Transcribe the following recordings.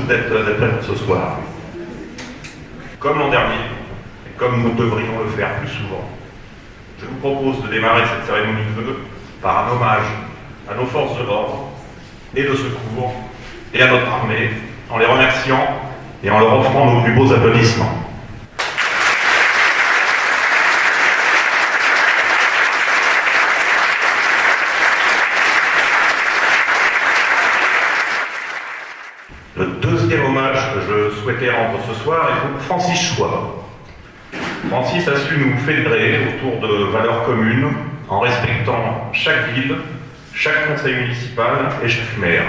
d'être présents ce soir. Comme l'an dernier, et comme nous devrions le faire plus souvent, je vous propose de démarrer cette cérémonie de vœux par un hommage à nos forces de l'ordre et de secours et à notre armée, en les remerciant et en leur offrant nos plus beaux applaudissements. Le deuxième hommage que je souhaitais rendre ce soir est pour Francis Schwab. Francis a su nous fédérer autour de valeurs communes en respectant chaque ville, chaque conseil municipal et chaque maire.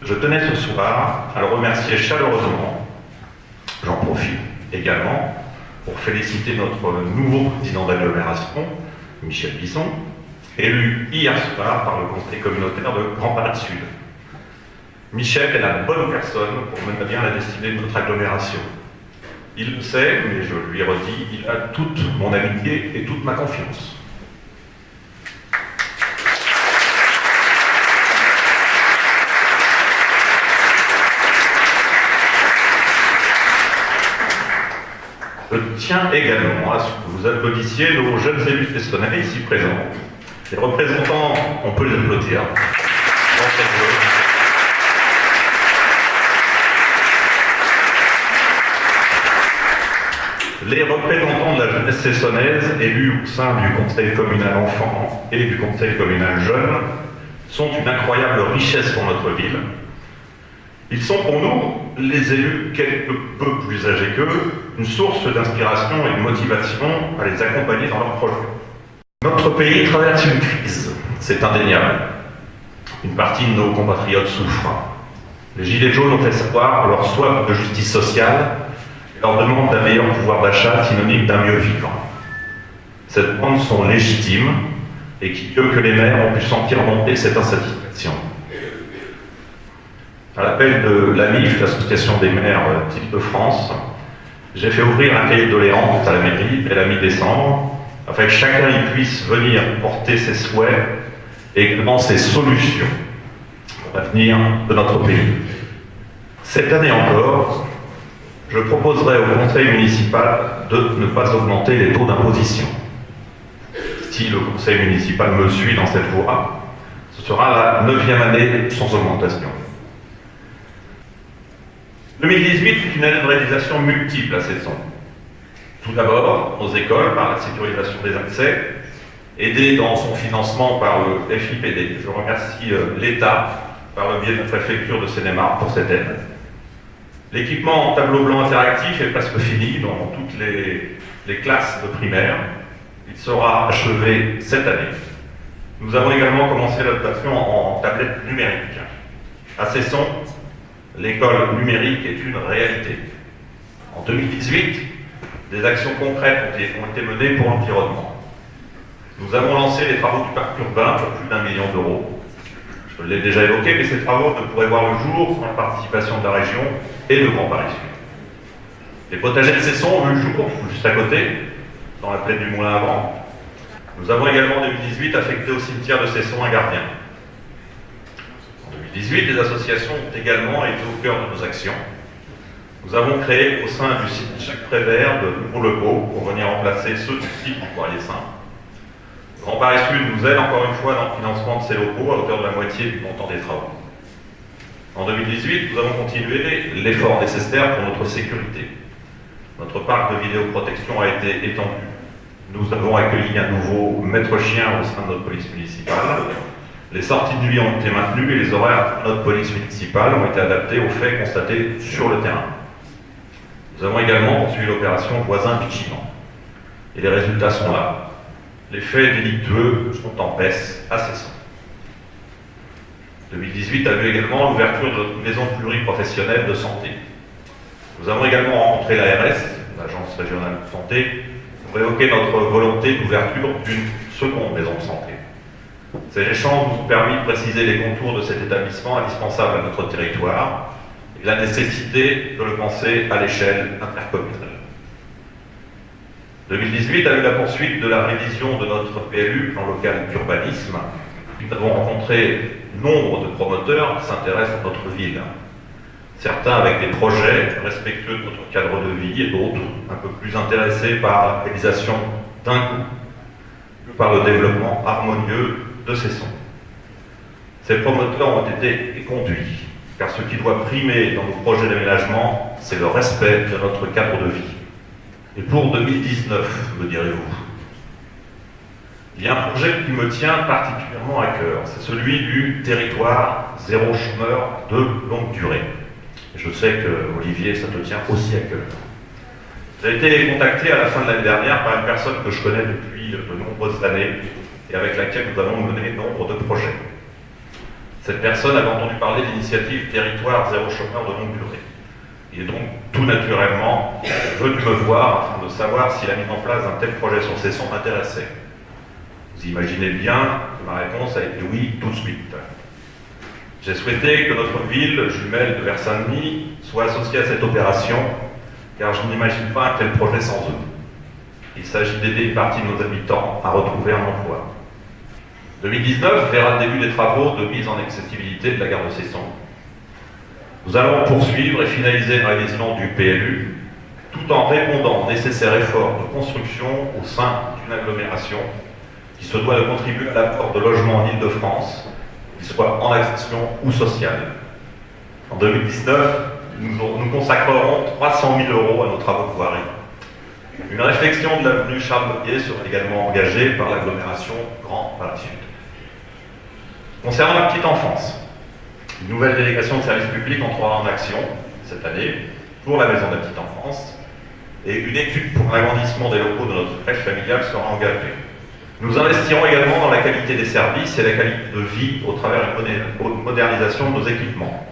Je tenais ce soir à le remercier chaleureusement. J'en profite également pour féliciter notre nouveau président d'agglomération, Michel Bisson, élu hier soir par le conseil communautaire de Grand Paris Sud. Michel est la bonne personne pour mener bien la destinée de notre agglomération. Il le sait, mais je lui redis, il a toute mon amitié et toute ma confiance. Je tiens également à ce que vous applaudissiez nos jeunes élus festonnés ici présents. Les représentants, on peut les applaudir. Les représentants de la jeunesse cessonnaise, élus au sein du conseil communal enfant et du conseil communal jeune, sont une incroyable richesse pour notre ville. Ils sont pour nous, les élus quelque peu plus âgés qu'eux, une source d'inspiration et de motivation à les accompagner dans leurs projets. Notre pays traverse une crise, c'est indéniable. Une partie de nos compatriotes souffrent. Les Gilets jaunes ont fait savoir leur soif de justice sociale et leur demande d'un meilleur pouvoir d'achat synonyme d'un mieux vivre. Ces demandes sont légitimes et qui mieux que les maires ont pu sentir monter cette insatisfaction. À l'appel de l'AMIF, l'Association des maires d'Île-de-France, j'ai fait ouvrir un cahier de doléances à la mairie dès la mi-décembre, afin que chacun y puisse venir porter ses souhaits et également ses solutions pour l'avenir de notre pays. Cette année encore, je proposerai au conseil municipal de ne pas augmenter les taux d'imposition. Si le conseil municipal me suit dans cette voie, ce sera la 9e année sans augmentation. 2018 est une année de réalisation multiple à Cesson. Tout d'abord, nos écoles, par la sécurisation des accès, aidées dans son financement par le FIPD. Je remercie l'État, par le biais de la préfecture de Seine-et-Marne, pour cette aide. L'équipement en tableau blanc interactif est presque fini dans toutes les classes de primaire. Il sera achevé cette année. Nous avons également commencé l'adaptation en tablette numérique. À Cesson, l'école numérique est une réalité. En 2018, des actions concrètes ont été menées pour l'environnement. Nous avons lancé les travaux du parc urbain pour plus d'1 million d'euros. Je l'ai déjà évoqué, mais ces travaux ne pourraient voir le jour sans la participation de la région et de Grand Paris Sud. Les potagers de Cesson ont vu le jour, juste à côté, dans la plaine du Moulin à Vent. Nous avons également en 2018 affecté au cimetière de Cesson un gardien. En 2018, les associations ont également été au cœur de nos actions. Nous avons créé au sein du site Jacques Prévert de nouveaux locaux pour venir remplacer ceux du site du Poirier-Saint. Grand Paris Sud nous aide encore une fois dans le financement de ces locaux à hauteur de la moitié du montant des travaux. En 2018, nous avons continué l'effort nécessaire pour notre sécurité. Notre parc de vidéoprotection a été étendu. Nous avons accueilli un nouveau maître-chien au sein de notre police municipale. Les sorties de nuit ont été maintenues et les horaires de notre police municipale ont été adaptés aux faits constatés sur le terrain. Nous avons également poursuivi l'opération Voisins Vigilants. Et les résultats sont là. Les faits délictueux sont en baisse à Cesson. 2018 a vu également l'ouverture de maisons pluriprofessionnelles de santé. Nous avons également rencontré l'ARS, l'Agence régionale de santé, pour évoquer notre volonté d'ouverture d'une seconde maison de santé. Ces échanges nous ont permis de préciser les contours de cet établissement indispensable à notre territoire et la nécessité de le penser à l'échelle intercommunale. 2018 a eu la poursuite de la révision de notre PLU, plan local d'urbanisme. Nous avons rencontré nombre de promoteurs qui s'intéressent à notre ville. certains avec des projets respectueux de notre cadre de vie et d'autres un peu plus intéressés par la réalisation d'un coup que par le développement harmonieux de Cesson. Ces promoteurs ont été conduits, car ce qui doit primer dans nos projets d'aménagement, c'est le respect de notre cadre de vie. Et pour 2019, me direz-vous, il y a un projet qui me tient particulièrement à cœur, c'est celui du territoire zéro chômeur de longue durée. Je sais que, Olivier, ça te tient aussi à cœur. J'ai été contacté à la fin de l'année dernière par une personne que je connais depuis de nombreuses années et avec laquelle nous avons mené nombre de projets. Cette personne avait entendu parler de l'initiative Territoire zéro chômeur de longue durée. Il est donc tout naturellement venu me voir afin de savoir si la mise en place d'un tel projet sur Cesson m'intéressait. Vous imaginez bien que ma réponse a été oui tout de suite. J'ai souhaité que notre ville jumelle de Vers-Saint-Denis soit associée à cette opération, car je n'imagine pas un tel projet sans eux. Il s'agit d'aider une partie de nos habitants à retrouver un emploi. 2019 verra le début des travaux de mise en accessibilité de la gare de Cesson. Nous allons poursuivre et finaliser la révision du PLU, tout en répondant aux nécessaires efforts de construction au sein d'une agglomération qui se doit de contribuer à l'apport de logements en Île-de-France, qu'ils soient en action ou social. En 2019, nous consacrerons 300 000 € à nos travaux de voirie. Une réflexion de l'avenue Charles-Motier sera également engagée par l'agglomération Grand par la suite. Concernant la petite enfance, une nouvelle délégation de service public entrera en action cette année pour la maison de la petite enfance et une étude pour l'agrandissement des locaux de notre crèche familiale sera engagée. Nous investirons également dans la qualité des services et la qualité de vie au travers d'une modernisation de nos équipements.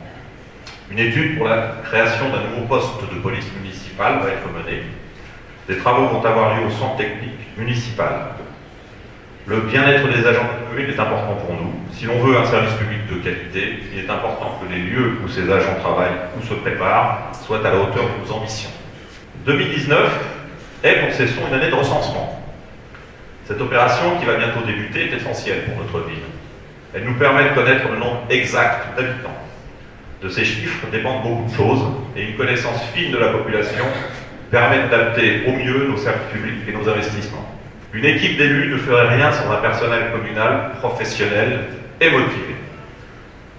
Une étude pour la création d'un nouveau poste de police municipale va être menée. Des travaux vont avoir lieu au centre technique municipal. Le bien-être des agents de commune est important pour nous. Si l'on veut un service public de qualité, il est important que les lieux où ces agents travaillent ou se préparent soient à la hauteur de nos ambitions. 2019 est pour Cesson une année de recensement. Cette opération qui va bientôt débuter est essentielle pour notre ville. Elle nous permet de connaître le nombre exact d'habitants. De ces chiffres dépendent beaucoup de choses et une connaissance fine de la population permet d'adapter au mieux nos services publics et nos investissements. Une équipe d'élus ne ferait rien sans un personnel communal professionnel et motivé.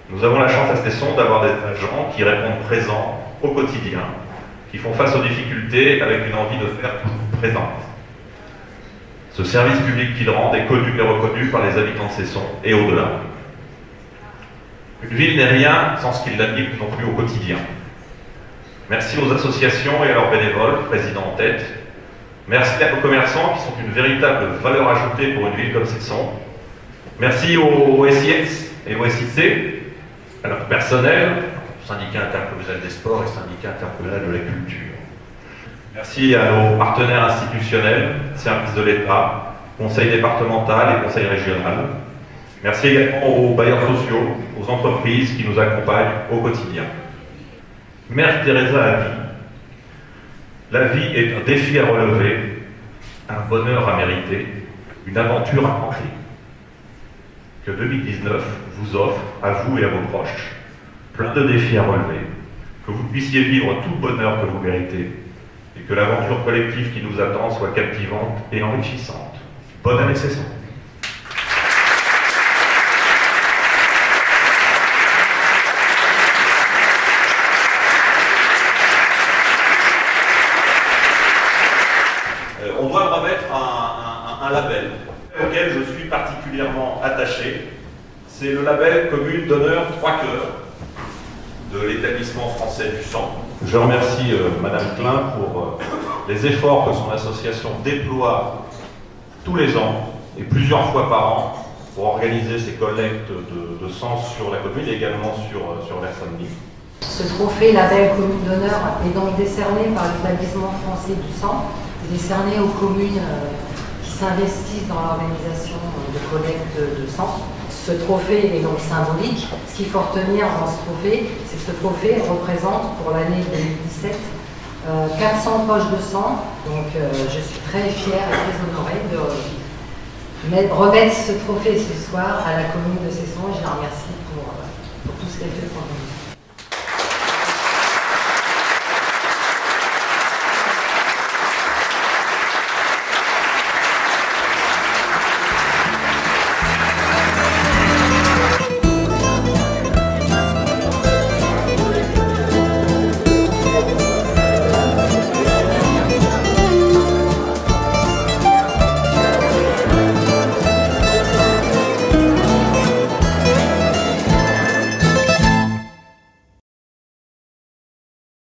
Nous avons la chance à Cesson d'avoir des agents qui répondent présents au quotidien, qui font face aux difficultés avec une envie de faire toujours présente. Ce service public qu'ils rendent est connu et reconnu par les habitants de Cesson et au-delà. Une ville n'est rien sans ce qui l'anime non plus au quotidien. Merci aux associations et à leurs bénévoles, présidents en tête. Merci à nos commerçants qui sont une véritable valeur ajoutée pour une ville comme Cesson. Merci au SIS et au SIC, à leur personnel, syndicat intercommunal des sports et syndicat intercommunal de la culture. Merci à nos partenaires institutionnels, services de l'État, conseil départemental et conseil régional. Merci également aux bailleurs sociaux, aux entreprises qui nous accompagnent au quotidien. Mère Teresa a dit « La vie est un défi à relever, un bonheur à mériter, une aventure à tenter. » Que 2019 vous offre, à vous et à vos proches, plein de défis à relever, que vous puissiez vivre tout le bonheur que vous méritez, et que l'aventure collective qui nous attend soit captivante et enrichissante. Bonne année Cesson. On doit me remettre un label auquel je suis particulièrement attaché. C'est le label commune d'honneur 3 cœurs de l'établissement français du sang. Je remercie Madame Klein pour les efforts que son association déploie tous les ans et plusieurs fois par an pour organiser ces collectes de sang sur la commune et également sur Vers-Saint-Denis. Ce trophée label commune d'honneur est donc décerné par l'établissement français du sang, décerné aux communes qui s'investissent dans l'organisation de collecte de sang. Ce trophée est donc symbolique. Ce qu'il faut retenir dans ce trophée, c'est que ce trophée représente pour l'année 2017 400 poches de sang. Donc je suis très fière et très honorée de remettre ce trophée ce soir à la commune de Cesson. Je la remercie pour tout ce qu'elle fait pour nous.